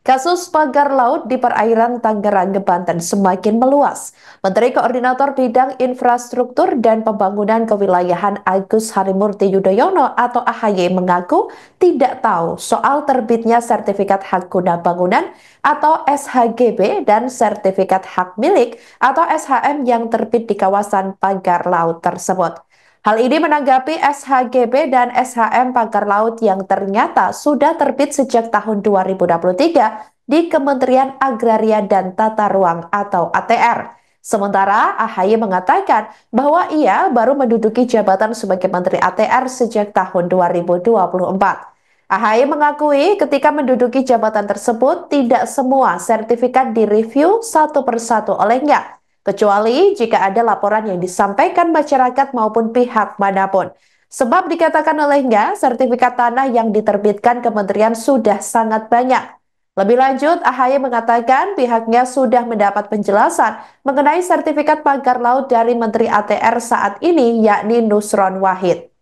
Kasus pagar laut di perairan Tangerang, Banten semakin meluas. Menteri Koordinator Bidang Infrastruktur dan Pembangunan Kewilayahan Agus Harimurti Yudhoyono atau AHY mengaku tidak tahu soal terbitnya Sertifikat Hak Guna Bangunan atau SHGB dan Sertifikat Hak Milik atau SHM yang terbit di kawasan pagar laut tersebut. Hal ini menanggapi SHGB dan SHM pagar laut yang ternyata sudah terbit sejak tahun 2023 di Kementerian Agraria dan Tata Ruang atau ATR. Sementara AHY mengatakan bahwa ia baru menduduki jabatan sebagai Menteri ATR sejak tahun 2024. AHY mengakui ketika menduduki jabatan tersebut tidak semua sertifikat direview satu persatu olehnya, kecuali jika ada laporan yang disampaikan masyarakat maupun pihak manapun. Sebab dikatakan olehnya, sertifikat tanah yang diterbitkan kementerian sudah sangat banyak. Lebih lanjut, AHY mengatakan pihaknya sudah mendapat penjelasan mengenai sertifikat pagar laut dari Menteri ATR saat ini, yakni Nusron Wahid.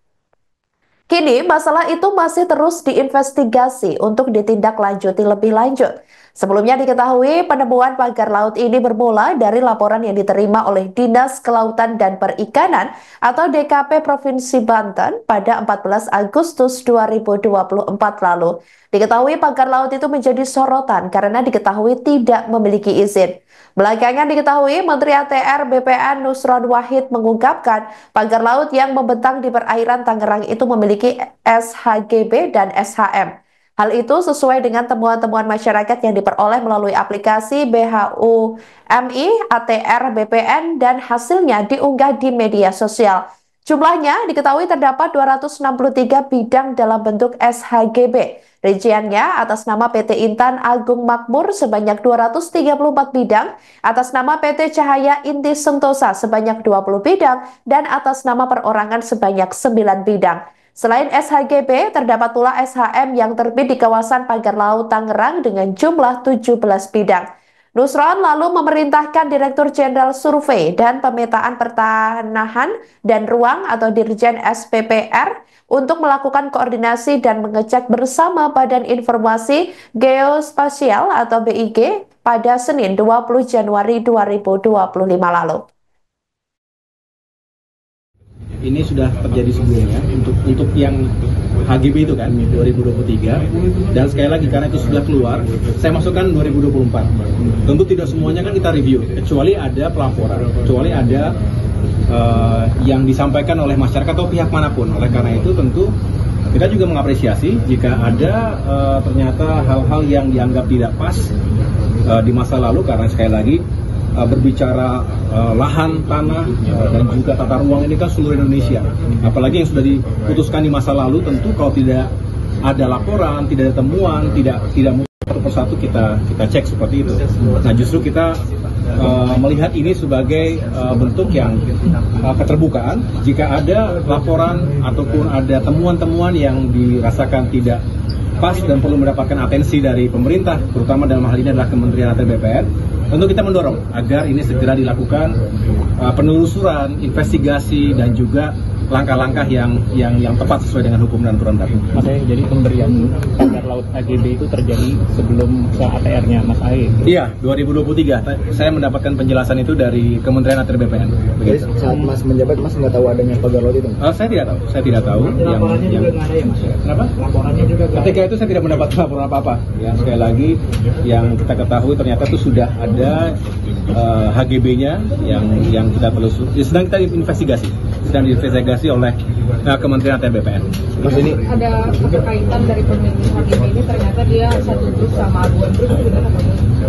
Kini, masalah itu masih terus diinvestigasi untuk ditindaklanjuti lebih lanjut. Sebelumnya diketahui penemuan pagar laut ini bermula dari laporan yang diterima oleh Dinas Kelautan dan Perikanan atau DKP Provinsi Banten pada 14 Agustus 2024 lalu. Diketahui pagar laut itu menjadi sorotan karena diketahui tidak memiliki izin. Belakangan diketahui Menteri ATR BPN Nusron Wahid mengungkapkan pagar laut yang membentang di perairan Tangerang itu memiliki SHGB dan SHM. Hal itu sesuai dengan temuan-temuan masyarakat yang diperoleh melalui aplikasi BHU-MI ATR BPN dan hasilnya diunggah di media sosial. Jumlahnya diketahui terdapat 263 bidang dalam bentuk SHGB. Rinciannya atas nama PT Intan Agung Makmur sebanyak 234 bidang, atas nama PT Cahaya Inti Sentosa sebanyak 20 bidang, dan atas nama perorangan sebanyak 9 bidang. Selain SHGB, terdapat pula SHM yang terbit di kawasan pagar laut Tangerang dengan jumlah 17 bidang. Nusron lalu memerintahkan Direktur Jenderal Survei dan Pemetaan Pertanahan dan Ruang atau Dirjen SPPR untuk melakukan koordinasi dan mengecek bersama Badan Informasi Geospasial atau BIG pada Senin 20 Januari 2025 lalu. Ini sudah terjadi sebelumnya untuk yang HGB itu kan 2023, dan sekali lagi karena itu sudah keluar, saya masukkan 2024. Tentu tidak semuanya kan kita review, kecuali ada pelaporan, kecuali ada yang disampaikan oleh masyarakat atau pihak manapun. Oleh karena itu tentu kita juga mengapresiasi jika ada ternyata hal-hal yang dianggap tidak pas di masa lalu, karena sekali lagi berbicara lahan, tanah, dan juga tata ruang ini kan seluruh Indonesia. Apalagi yang sudah diputuskan di masa lalu, tentu kalau tidak ada laporan, tidak ada temuan, tidak satu persatu kita cek seperti itu. Nah, justru kita melihat ini sebagai bentuk yang keterbukaan. Jika ada laporan ataupun ada temuan-temuan yang dirasakan tidak pas dan perlu mendapatkan atensi dari pemerintah, terutama dalam hal ini adalah Kementerian ATR BPN, tentu kita mendorong agar ini segera dilakukan penelusuran, investigasi, dan juga langkah-langkah yang tepat sesuai dengan hukum dan aturan baku. Mas Ahy, jadi pemberian pagar laut HGB itu terjadi sebelum ke ATR-nya Mas Ahy? Iya, 2023. Saya mendapatkan penjelasan itu dari Kementerian ATR BPN. Jadi saat Mas menjabat, Mas nggak tahu adanya pagar laut itu? Saya tidak tahu. Saya tidak tahu. Laporannya yang juga nggak ada ya, Mas? Kenapa? Laporannya juga ketika itu saya tidak mendapat laporan apa-apa. Ya, sekali lagi yang kita ketahui ternyata itu sudah ada HGB-nya yang kita telusuri. Sedang kita investigasi oleh Kementerian ATR BPN. Mas, ini ada keterkaitan dari pemilik HGB ini, ternyata dia satu grup sama Aduan Group, itu benar apa?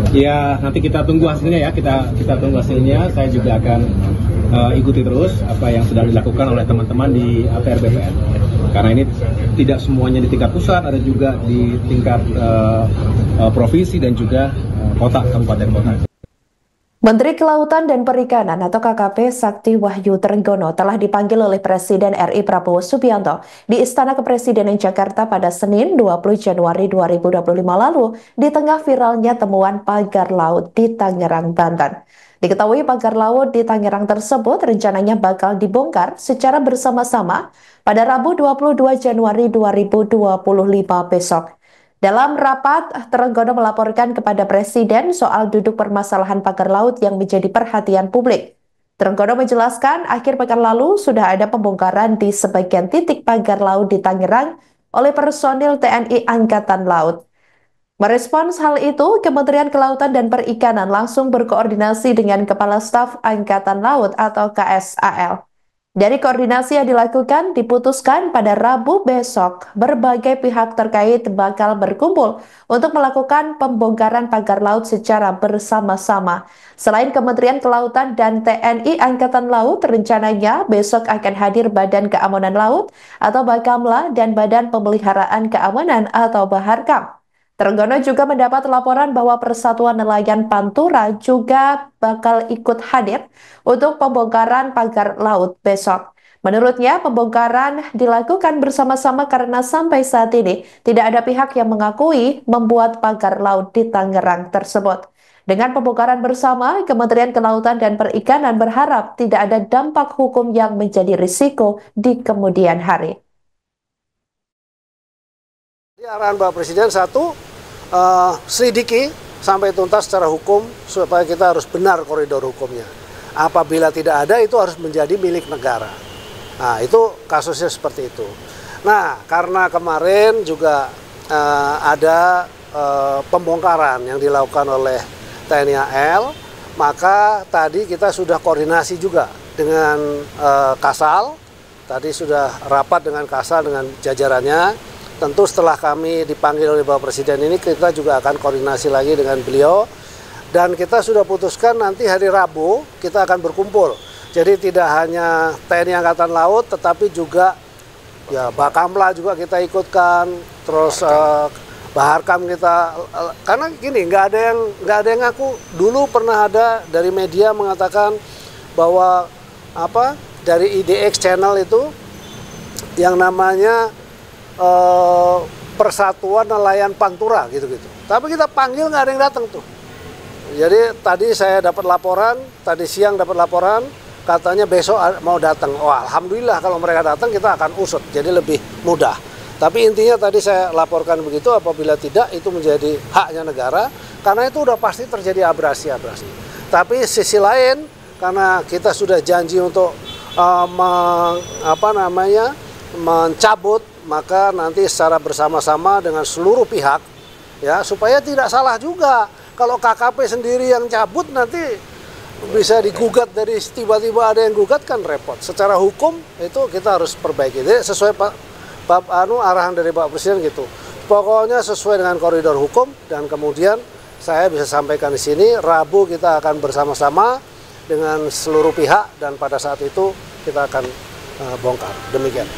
Ya, nanti kita tunggu hasilnya ya. Kita tunggu hasilnya. Saya juga akan ikuti terus apa yang sedang dilakukan oleh teman-teman di ATR BPN. Karena ini tidak semuanya di tingkat pusat, ada juga di tingkat provinsi dan juga kota, kabupaten kota. Menteri Kelautan dan Perikanan atau KKP Sakti Wahyu Trenggono telah dipanggil oleh Presiden RI Prabowo Subianto di Istana Kepresidenan Jakarta pada Senin 20 Januari 2025 lalu di tengah viralnya temuan pagar laut di Tangerang, Banten. Diketahui pagar laut di Tangerang tersebut rencananya bakal dibongkar secara bersama-sama pada Rabu 22 Januari 2025 besok. Dalam rapat, Trenggono melaporkan kepada Presiden soal duduk permasalahan pagar laut yang menjadi perhatian publik. Trenggono menjelaskan akhir pekan lalu sudah ada pembongkaran di sebagian titik pagar laut di Tangerang oleh personil TNI Angkatan Laut. Merespons hal itu, Kementerian Kelautan dan Perikanan langsung berkoordinasi dengan Kepala Staf Angkatan Laut atau KSAL. Dari koordinasi yang dilakukan, diputuskan pada Rabu besok, berbagai pihak terkait bakal berkumpul untuk melakukan pembongkaran pagar laut secara bersama-sama. Selain Kementerian Kelautan dan TNI Angkatan Laut, rencananya besok akan hadir Badan Keamanan Laut atau Bakamla dan Badan Pemeliharaan Keamanan atau Baharkam. Trenggono juga mendapat laporan bahwa Persatuan Nelayan Pantura juga bakal ikut hadir untuk pembongkaran pagar laut besok. Menurutnya, pembongkaran dilakukan bersama-sama karena sampai saat ini tidak ada pihak yang mengakui membuat pagar laut di Tangerang tersebut. Dengan pembongkaran bersama, Kementerian Kelautan dan Perikanan berharap tidak ada dampak hukum yang menjadi risiko di kemudian hari. Arahan Bapak Presiden satu, selidiki sampai tuntas secara hukum supaya kita harus benar koridor hukumnya. Apabila tidak ada, itu harus menjadi milik negara. Nah, itu kasusnya seperti itu. Nah, karena kemarin juga ada pembongkaran yang dilakukan oleh TNI AL, maka tadi kita sudah koordinasi juga dengan Kasal. Tadi sudah rapat dengan Kasal dengan jajarannya. Tentu setelah kami dipanggil oleh Bapak Presiden ini, kita juga akan koordinasi lagi dengan beliau. Dan kita sudah putuskan nanti hari Rabu kita akan berkumpul. Jadi tidak hanya TNI Angkatan Laut, tetapi juga ya Bakamla juga kita ikutkan. Terus Baharkam kita, karena gini nggak ada yang ngaku. Dulu pernah ada dari media mengatakan bahwa dari IDX channel itu yang namanya Persatuan Nelayan Pantura gitu-gitu. Tapi kita panggil nggak ada yang datang tuh. Jadi tadi saya dapat laporan, tadi siang dapat laporan, katanya besok mau datang. Oh, alhamdulillah kalau mereka datang kita akan usut, jadi lebih mudah. Tapi intinya tadi saya laporkan begitu, apabila tidak itu menjadi haknya negara, karena itu udah pasti terjadi abrasi-abrasi. Tapi sisi lain, karena kita sudah janji untuk mencabut, maka nanti secara bersama-sama dengan seluruh pihak, ya supaya tidak salah juga. Kalau KKP sendiri yang cabut nanti bisa digugat, dari tiba-tiba ada yang gugat kan repot. Secara hukum itu kita harus perbaiki. Jadi sesuai arahan dari Pak Presiden gitu. Pokoknya sesuai dengan koridor hukum, dan kemudian saya bisa sampaikan di sini Rabu kita akan bersama-sama dengan seluruh pihak, dan pada saat itu kita akan bongkar. Demikian.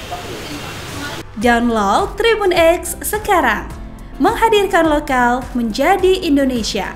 Download Tribun X sekarang, menghadirkan lokal menjadi Indonesia.